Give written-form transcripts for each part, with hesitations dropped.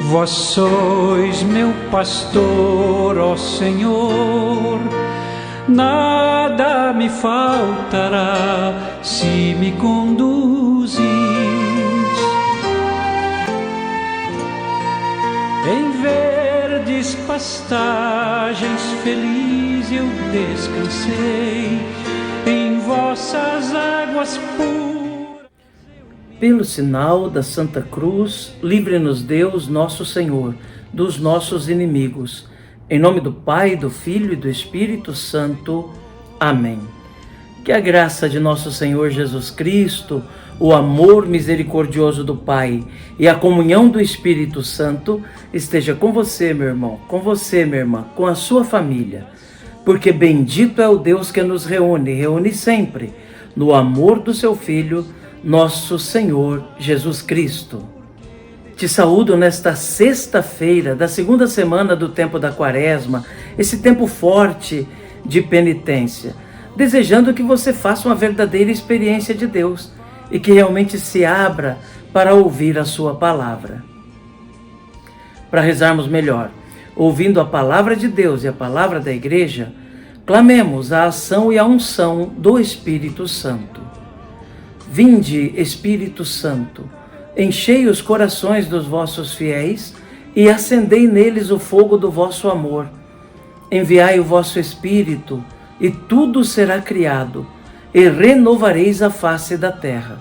Vós sois meu pastor, ó Senhor, nada me faltará se me conduzis. Em verdes pastagens feliz eu descansei, em vossas águas puras. Pelo sinal da Santa Cruz, livre-nos Deus, nosso Senhor, dos nossos inimigos. Em nome do Pai, do Filho e do Espírito Santo. Amém. Que a graça de nosso Senhor Jesus Cristo, o amor misericordioso do Pai e a comunhão do Espírito Santo esteja com você, meu irmão, com você, minha irmã, com a sua família. Porque bendito é o Deus que nos reúne sempre no amor do seu Filho, nosso Senhor Jesus Cristo. Te saúdo nesta sexta-feira da segunda semana do tempo da Quaresma, esse tempo forte de penitência, desejando que você faça uma verdadeira experiência de Deus e que realmente se abra para ouvir a sua palavra. Para rezarmos melhor, ouvindo a palavra de Deus e a palavra da Igreja, clamemos a ação e a unção do Espírito Santo. Vinde, Espírito Santo, enchei os corações dos vossos fiéis e acendei neles o fogo do vosso amor. Enviai o vosso Espírito e tudo será criado, e renovareis a face da terra.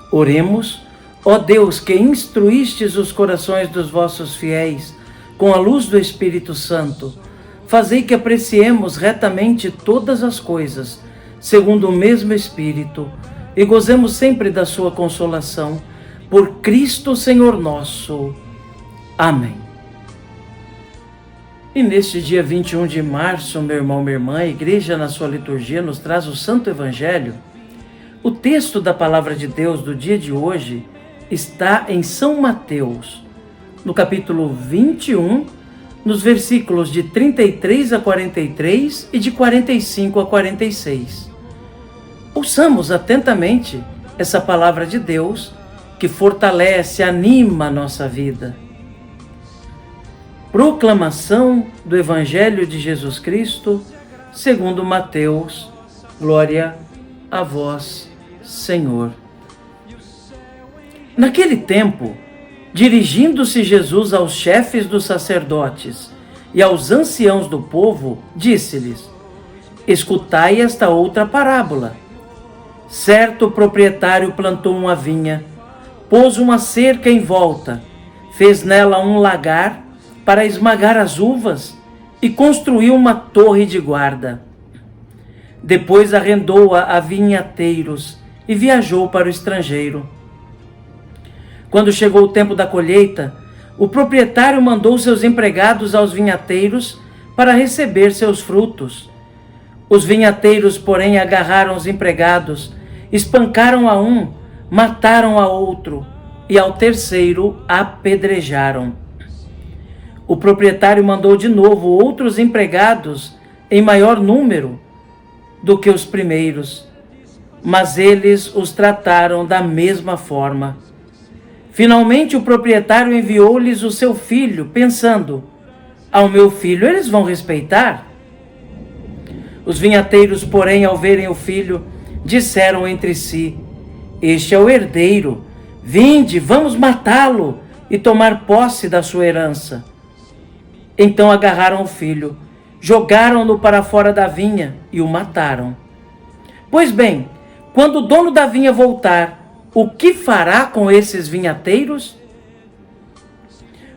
Oremos, ó Deus, que instruístes os corações dos vossos fiéis com a luz do Espírito Santo, fazei que apreciemos retamente todas as coisas, segundo o mesmo Espírito, e gozemos sempre da sua consolação, por Cristo Senhor nosso. Amém. E neste dia 21 de março, meu irmão, minha irmã, a Igreja na sua liturgia nos traz o Santo Evangelho. O texto da Palavra de Deus do dia de hoje está em São Mateus, no capítulo 21, nos versículos de 33 a 43 e de 45 a 46. Ouçamos atentamente essa palavra de Deus que fortalece, anima a nossa vida. Proclamação do Evangelho de Jesus Cristo, segundo Mateus. Glória a vós, Senhor. Naquele tempo, dirigindo-se Jesus aos chefes dos sacerdotes e aos anciãos do povo, disse-lhes: escutai esta outra parábola. Certo proprietário plantou uma vinha, pôs uma cerca em volta, fez nela um lagar para esmagar as uvas e construiu uma torre de guarda. Depois arrendou-a a vinhateiros e viajou para o estrangeiro. Quando chegou o tempo da colheita, o proprietário mandou seus empregados aos vinhateiros para receber seus frutos. Os vinhateiros, porém, agarraram os empregados, espancaram a um, mataram a outro e ao terceiro apedrejaram. O proprietário mandou de novo outros empregados em maior número do que os primeiros, mas eles os trataram da mesma forma. Finalmente o proprietário enviou-lhes o seu filho, pensando: ao meu filho eles vão respeitar. Os vinhateiros, porém, ao verem o filho, disseram entre si: este é o herdeiro, vinde, vamos matá-lo e tomar posse da sua herança. Então agarraram o filho, jogaram-no para fora da vinha e o mataram. Pois bem, quando o dono da vinha voltar, o que fará com esses vinhateiros?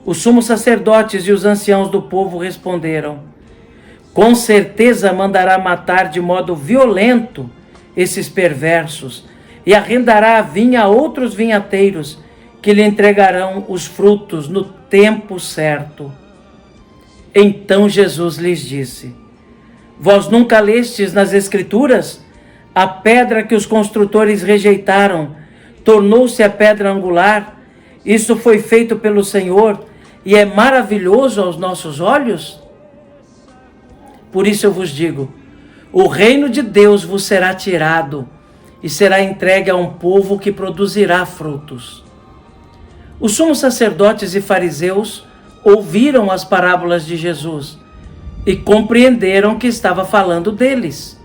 Os sumos sacerdotes e os anciãos do povo responderam: com certeza mandará matar de modo violento esses perversos e arrendará a vinha a outros vinhateiros que lhe entregarão os frutos no tempo certo. Então Jesus lhes disse: vós nunca lestes nas Escrituras? A pedra que os construtores rejeitaram tornou-se a pedra angular. Isso foi feito pelo Senhor e é maravilhoso aos nossos olhos? Por isso eu vos digo: o reino de Deus vos será tirado e será entregue a um povo que produzirá frutos. Os sumos sacerdotes e fariseus ouviram as parábolas de Jesus e compreenderam que estava falando deles.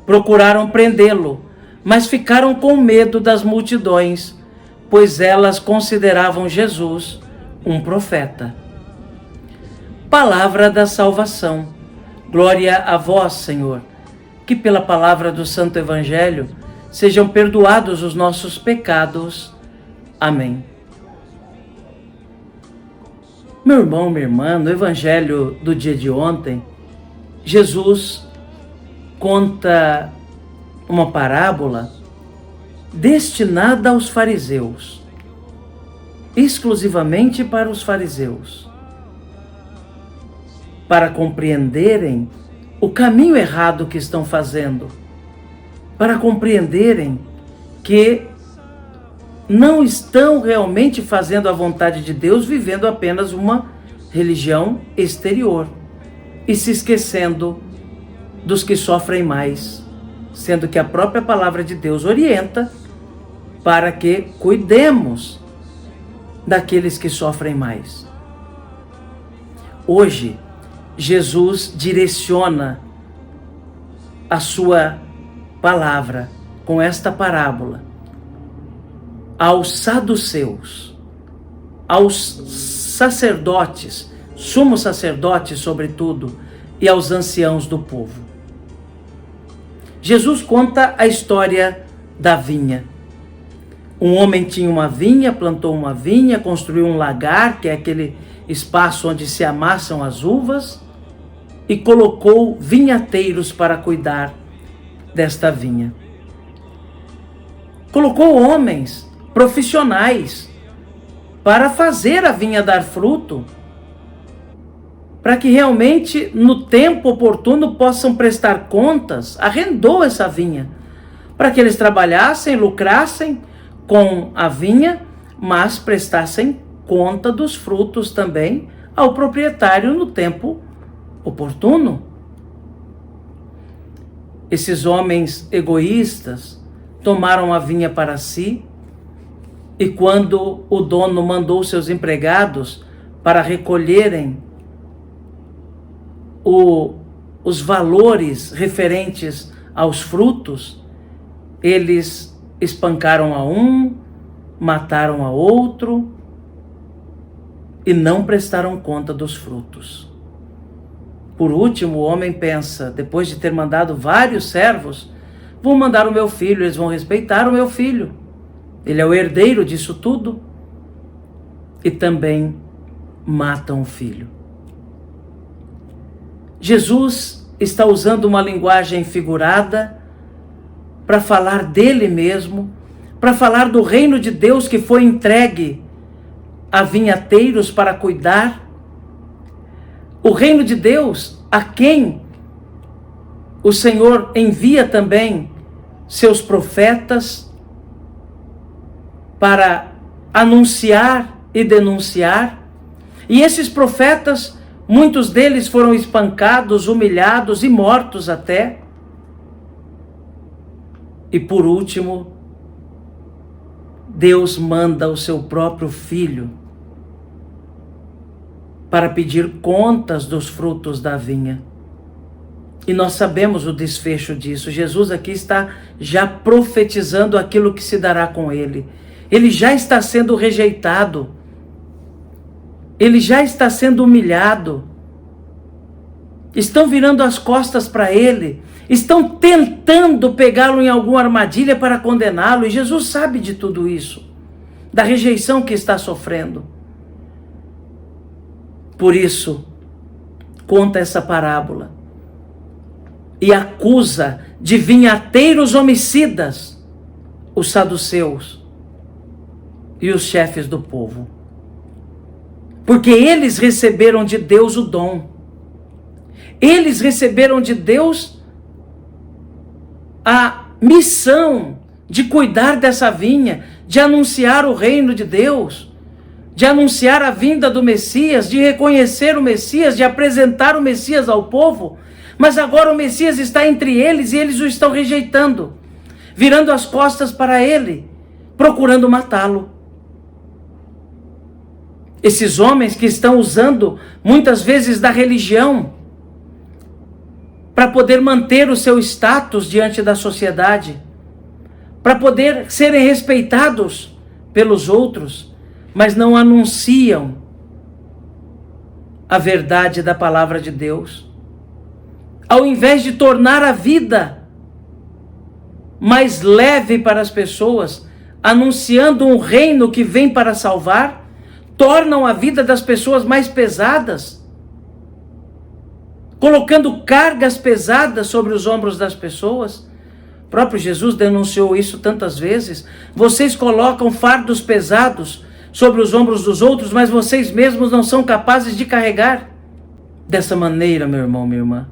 Procuraram prendê-lo, mas ficaram com medo das multidões, pois elas consideravam Jesus um profeta. Palavra da salvação. Glória a vós, Senhor. Que pela palavra do Santo Evangelho sejam perdoados os nossos pecados. Amém. Meu irmão, minha irmã, no Evangelho do dia de ontem, Jesus conta uma parábola destinada aos fariseus, exclusivamente para os fariseus, para compreenderem o caminho errado que estão fazendo, para compreenderem que não estão realmente fazendo a vontade de Deus, vivendo apenas uma religião exterior e se esquecendo dos que sofrem mais, sendo que a própria palavra de Deus orienta para que cuidemos daqueles que sofrem mais. Hoje, Jesus direciona a sua palavra com esta parábola aos saduceus, aos sacerdotes, sumos sacerdotes sobretudo, e aos anciãos do povo. Jesus conta a história da vinha. Um homem tinha uma vinha, plantou uma vinha, construiu um lagar, que é aquele espaço onde se amassam as uvas, e colocou vinhateiros para cuidar desta vinha. Colocou homens profissionais para fazer a vinha dar fruto, para que realmente no tempo oportuno possam prestar contas. Arrendou essa vinha para que eles trabalhassem, lucrassem com a vinha, mas prestassem conta dos frutos também ao proprietário no tempo oportuno. Esses homens egoístas tomaram a vinha para si, e quando o dono mandou seus empregados para recolherem os valores referentes aos frutos, eles espancaram a um, mataram a outro e não prestaram conta dos frutos. Por último, o homem pensa, depois de ter mandado vários servos, vou mandar o meu filho, eles vão respeitar o meu filho. Ele é o herdeiro disso tudo. E também matam o filho. Jesus está usando uma linguagem figurada para falar dele mesmo, para falar do reino de Deus que foi entregue a vinhateiros para cuidar. O reino de Deus a quem o Senhor envia também seus profetas para anunciar e denunciar. E esses profetas, muitos deles foram espancados, humilhados e mortos até. E por último, Deus manda o seu próprio Filho para pedir contas dos frutos da vinha. E nós sabemos o desfecho disso. Jesus aqui está já profetizando aquilo que se dará com ele. Ele já está sendo rejeitado. Ele já está sendo humilhado. Estão virando as costas para ele. Estão tentando pegá-lo em alguma armadilha para condená-lo. E Jesus sabe de tudo isso, da rejeição que está sofrendo. Por isso, conta essa parábola e acusa de vinhateiros homicidas os saduceus e os chefes do povo. Porque eles receberam de Deus o dom. Eles receberam de Deus a missão de cuidar dessa vinha, de anunciar o reino de Deus, de anunciar a vinda do Messias, de reconhecer o Messias, de apresentar o Messias ao povo. Mas agora o Messias está entre eles e eles o estão rejeitando, virando as costas para ele, procurando matá-lo. Esses homens que estão usando muitas vezes da religião para poder manter o seu status diante da sociedade, para poder serem respeitados pelos outros, mas não anunciam a verdade da palavra de Deus. Ao invés de tornar a vida mais leve para as pessoas, anunciando um reino que vem para salvar, tornam a vida das pessoas mais pesadas, colocando cargas pesadas sobre os ombros das pessoas. O próprio Jesus denunciou isso tantas vezes. Vocês colocam fardos pesados sobre os ombros dos outros, mas vocês mesmos não são capazes de carregar. Dessa maneira, meu irmão, minha irmã,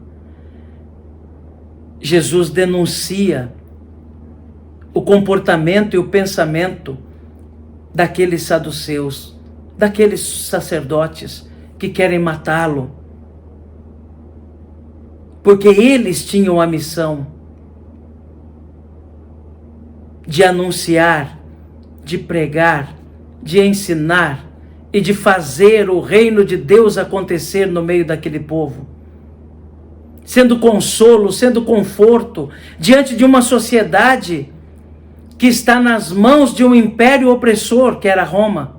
Jesus denuncia o comportamento e o pensamento daqueles saduceus, daqueles sacerdotes que querem matá-lo, porque eles tinham a missão de anunciar, de pregar, de ensinar e de fazer o reino de Deus acontecer no meio daquele povo, sendo consolo, sendo conforto diante de uma sociedade que está nas mãos de um império opressor, que era Roma,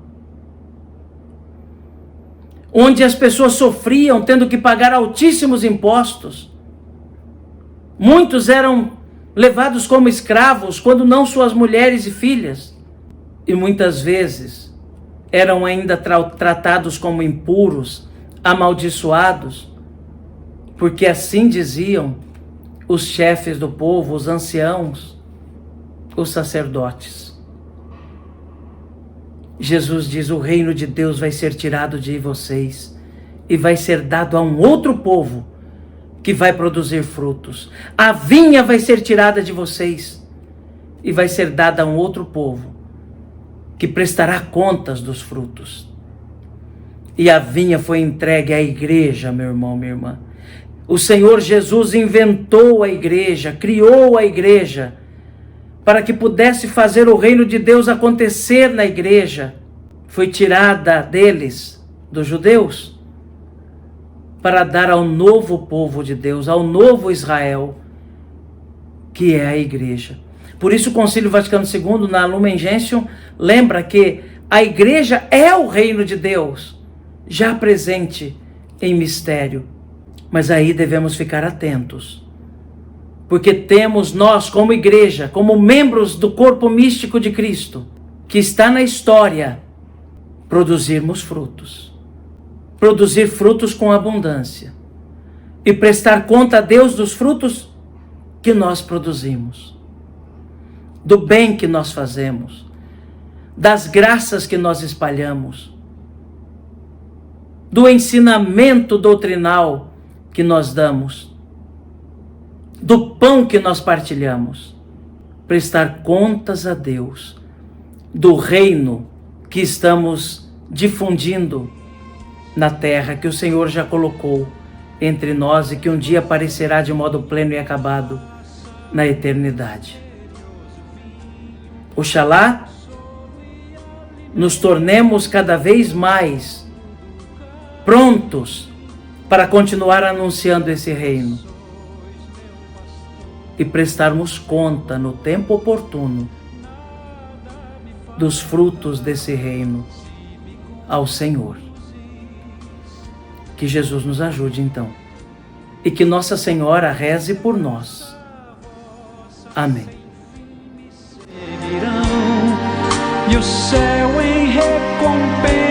onde as pessoas sofriam tendo que pagar altíssimos impostos. Muitos eram levados como escravos, quando não suas mulheres e filhas, e muitas vezes eram ainda tratados como impuros, amaldiçoados, porque assim diziam os chefes do povo, os anciãos, os sacerdotes. Jesus diz: o reino de Deus vai ser tirado de vocês e vai ser dado a um outro povo que vai produzir frutos. A vinha vai ser tirada de vocês e vai ser dada a um outro povo que prestará contas dos frutos. E a vinha foi entregue à igreja, meu irmão, minha irmã. O Senhor Jesus inventou a igreja, criou a igreja, para que pudesse fazer o reino de Deus acontecer na igreja. Foi tirada deles, dos judeus, para dar ao novo povo de Deus, ao novo Israel, que é a igreja. Por isso o Concílio Vaticano II, na Lumen Gentium, lembra que a igreja é o reino de Deus, já presente em mistério. Mas aí devemos ficar atentos, porque temos nós, como igreja, como membros do corpo místico de Cristo, que está na história, produzirmos frutos. Produzir frutos com abundância. E prestar conta a Deus dos frutos que nós produzimos. Do bem que nós fazemos. Das graças que nós espalhamos. Do ensinamento doutrinal que nós damos. Do pão que nós partilhamos. Prestar contas a Deus do reino que estamos difundindo na terra, que o Senhor já colocou entre nós e que um dia aparecerá de modo pleno e acabado na eternidade. Oxalá nos tornemos cada vez mais prontos para continuar anunciando esse reino e prestarmos conta no tempo oportuno dos frutos desse reino ao Senhor. Que Jesus nos ajude então e que Nossa Senhora reze por nós. Amém. E o céu em recompensa